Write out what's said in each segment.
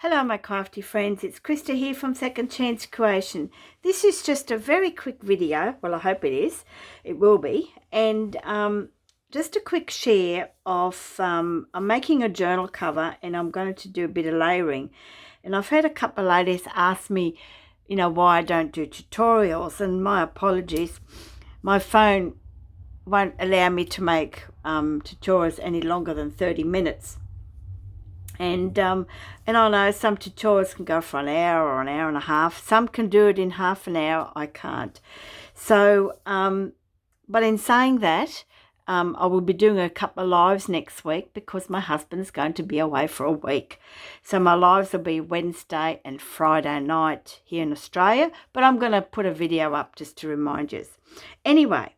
Hello my crafty friends, it's Krista here from Second Chance Creation. This is just a very quick video, well I hope it is, it will be, and just a quick share of, I'm making a journal cover and I'm going to do a bit of layering. And I've had a couple of ladies ask me, why I don't do tutorials, and my apologies, my phone won't allow me to make tutorials any longer than 30 minutes. And I know some tutorials can go for an hour or an hour and a half. Some can do it in half an hour. I can't. So, but in saying that, I will be doing a couple of lives next week because my husband's going to be away for a week. So my lives will be Wednesday and Friday night here in Australia. But I'm going to put a video up just to remind you. Anyway,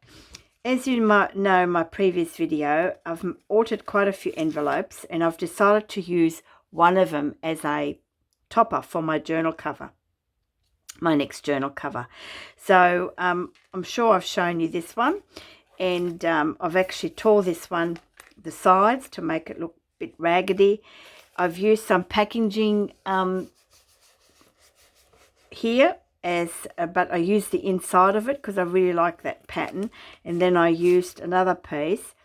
as you might know, my previous video, I've altered quite a few envelopes and I've decided to use one of them as a topper for my journal cover, my next journal cover. So I'm sure I've shown you this one, and I've actually tore this one, the sides, to make it look a bit raggedy. I've used some packaging here, but I used the inside of it because I really like that pattern, and then I used another piece,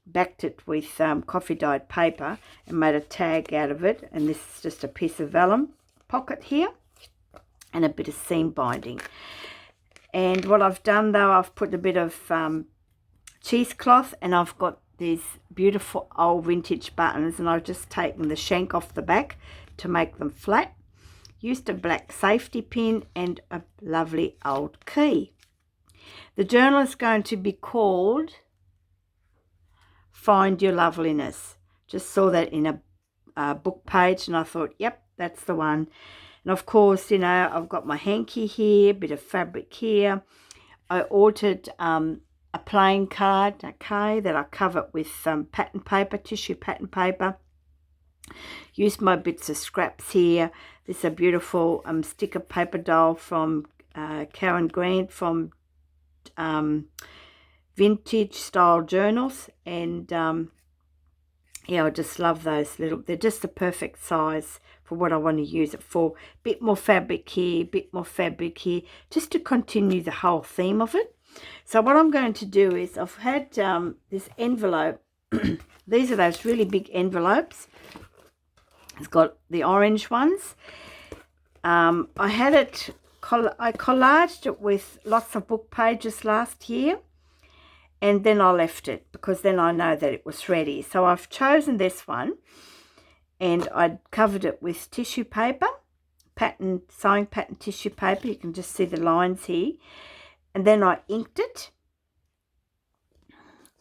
backed it with coffee dyed paper and made a tag out of it, and this is just a piece of vellum pocket here and a bit of seam binding. And what I've done though, I've put a bit of cheesecloth, and I've got these beautiful old vintage buttons, and I've just taken the shank off the back to make them flat. Used a black safety pin and a lovely old key. The journal is going to be called Find Your Loveliness. Just saw that in a book page and I thought, yep, that's the one. And of course, I've got my hanky here, bit of fabric here. I altered a plain card, okay, that I covered with pattern paper, tissue pattern paper. Used my bits of scraps here. This is a beautiful sticker paper doll from Karen Grant from Vintage Style Journals, and yeah, I just love those little, they're just the perfect size for what I want to use it for. Bit more fabric here, bit more fabric here, just to continue the whole theme of it. So what I'm going to do is, I've had this envelope. These are those really big envelopes. It's got the orange ones. I had it, I collaged it with lots of book pages last year, and then I left it because then I know that it was ready. So I've chosen this one, and I covered it with tissue paper, sewing pattern tissue paper. You can just see the lines here. And then I inked it.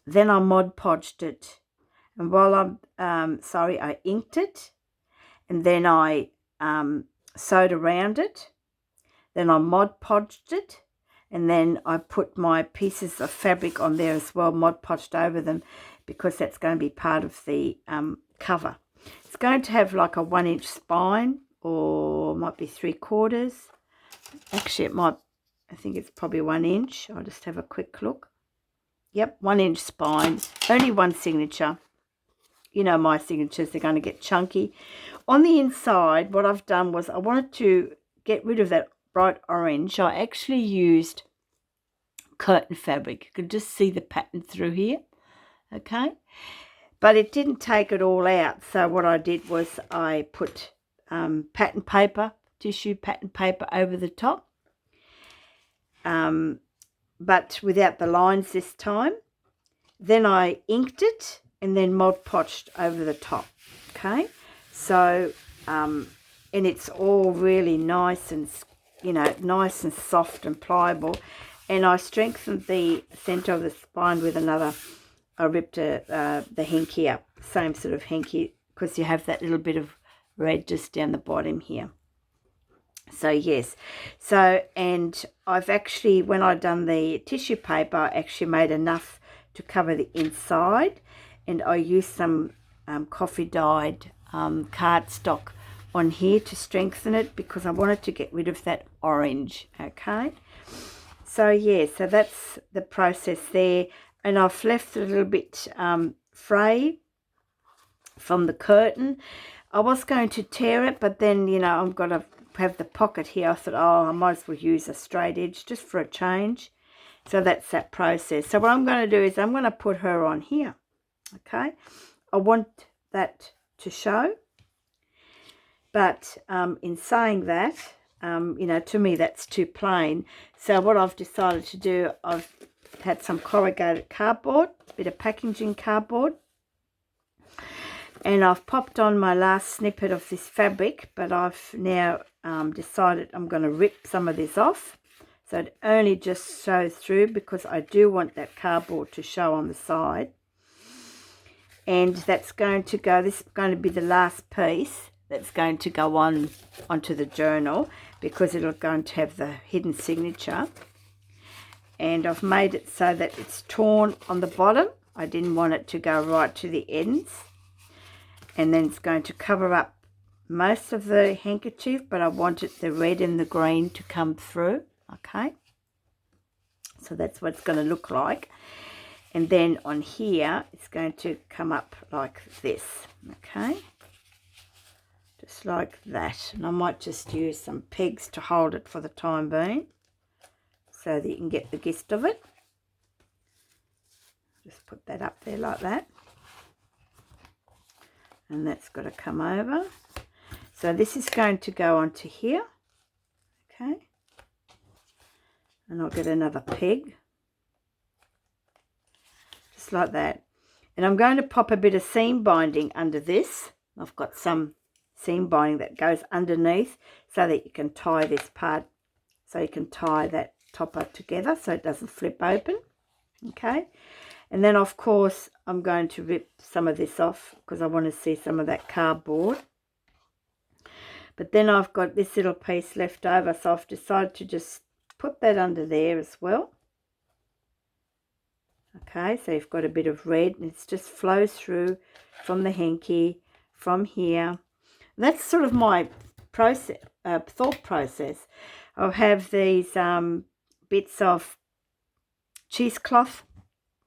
Then I Mod Podged it. And while I inked it. And then I sewed around it. Then I Mod Podged it. And then I put my pieces of fabric on there as well, Mod Podged over them, because that's going to be part of the cover. It's going to have like a 1-inch spine, or might be 3/4. Actually, it might, I think it's probably 1 inch. I'll just have a quick look. Yep, 1-inch spine, only one signature. You know my signatures, they're going to get chunky. On the inside, what I've done was I wanted to get rid of that bright orange. I actually used curtain fabric. You can just see the pattern through here, okay? But it didn't take it all out. So what I did was I put pattern paper, tissue pattern paper over the top, but without the lines this time. Then I inked it and then Mod Podged over the top, okay? So, and it's all really nice and, nice and soft and pliable. And I strengthened the centre of the spine with another, I ripped the hanky up, same sort of hanky, because you have that little bit of red just down the bottom here. So yes, so, and I've actually, when I done the tissue paper, I actually made enough to cover the inside, and I used some coffee dyed cardstock on here to strengthen it because I wanted to get rid of that orange, okay? So yeah, so that's the process there, and I've left it a little bit fray from the curtain. I was going to tear it, but then, you know, I'm going to have the pocket here. I thought, oh, I might as well use a straight edge just for a change. So that's that process. So what I'm going to do is I'm going to put her on here. Okay. I want that to show. But in saying that, you know, to me that's too plain. So what I've decided to do, I've had some corrugated cardboard, a bit of packaging cardboard, and I've popped on my last snippet of this fabric, but I've now decided I'm going to rip some of this off, so it only just shows through, because I do want that cardboard to show on the side. And that's going to go, this is going to be the last piece that's going to go onto the journal, because it'll going to have the hidden signature. And I've made it so that it's torn on the bottom. I didn't want it to go right to the ends. And then it's going to cover up most of the handkerchief, but I wanted the red and the green to come through. Okay, so that's what it's going to look like. And then on here it's going to come up like this. Okay, just like that. And I might just use some pegs to hold it for the time being, so that you can get the gist of it. Just put that up there like that. And that's got to come over. So this is going to go onto here. Okay. And I'll get another peg. Just like that. And I'm going to pop a bit of seam binding under this. I've got some seam binding that goes underneath, so that you can tie this part, so you can tie that topper together so it doesn't flip open. Okay. And then of course I'm going to rip some of this off, because I want to see some of that cardboard. But then I've got this little piece left over, so I've decided to just put that under there as well. Okay, so you've got a bit of red, and it just flows through from the hanky, from here. That's sort of my process, thought process. I'll have these bits of cheesecloth,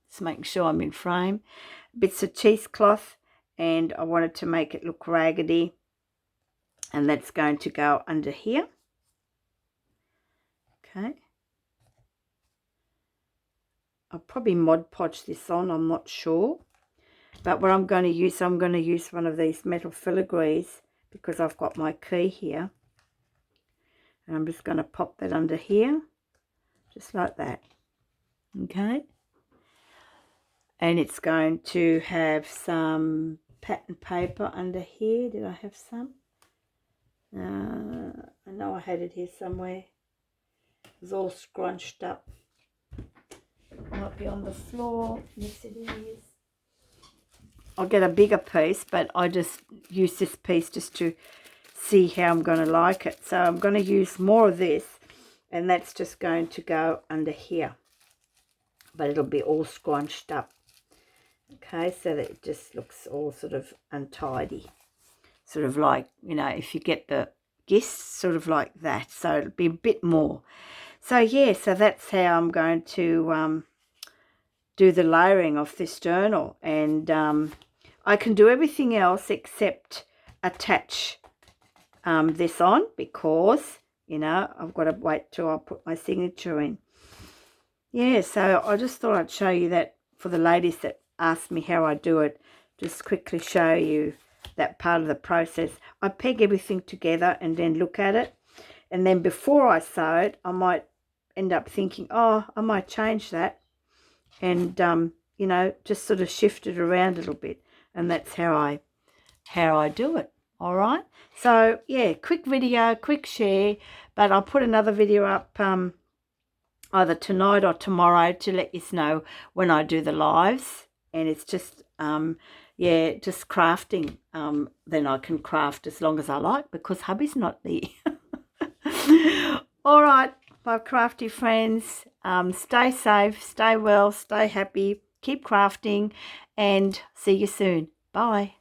just making sure I'm in frame, bits of cheesecloth, and I wanted to make it look raggedy, and that's going to go under here. Okay, I'll probably Mod Podge this on, I'm not sure, but what I'm going to use one of these metal filigrees, because I've got my key here, and I'm just going to pop that under here, just like that. Okay, and it's going to have some pattern paper under here. Did I have some? I know I had it here somewhere. It was all scrunched up. It might be on the floor. Yes, it is. I'll get a bigger piece, but I just use this piece just to see how I'm going to like it. So I'm going to use more of this, and that's just going to go under here, but it'll be all scrunched up. Okay, so that it just looks all sort of untidy, sort of like, you know, if you get the gist, sort of like that. So it'll be a bit more. So yeah, so that's how I'm going to do the layering of this journal. And I can do everything else except attach this on, because, you know, I've got to wait till I put my signature in. Yeah, so I just thought I'd show you that for the ladies that asked me how I do it, just quickly show you that part of the process. I peg everything together and then look at it, and then before I sew it, I might end up thinking, oh, I might change that, and you know, just sort of shift it around a little bit, and that's how I do it. All right, so yeah, quick video, quick share, but I'll put another video up either tonight or tomorrow to let you know when I do the lives. And it's just yeah, just crafting. Then I can craft as long as I like, because hubby's not there. All right, my crafty friends, stay safe, stay well, stay happy, keep crafting, and see you soon. Bye.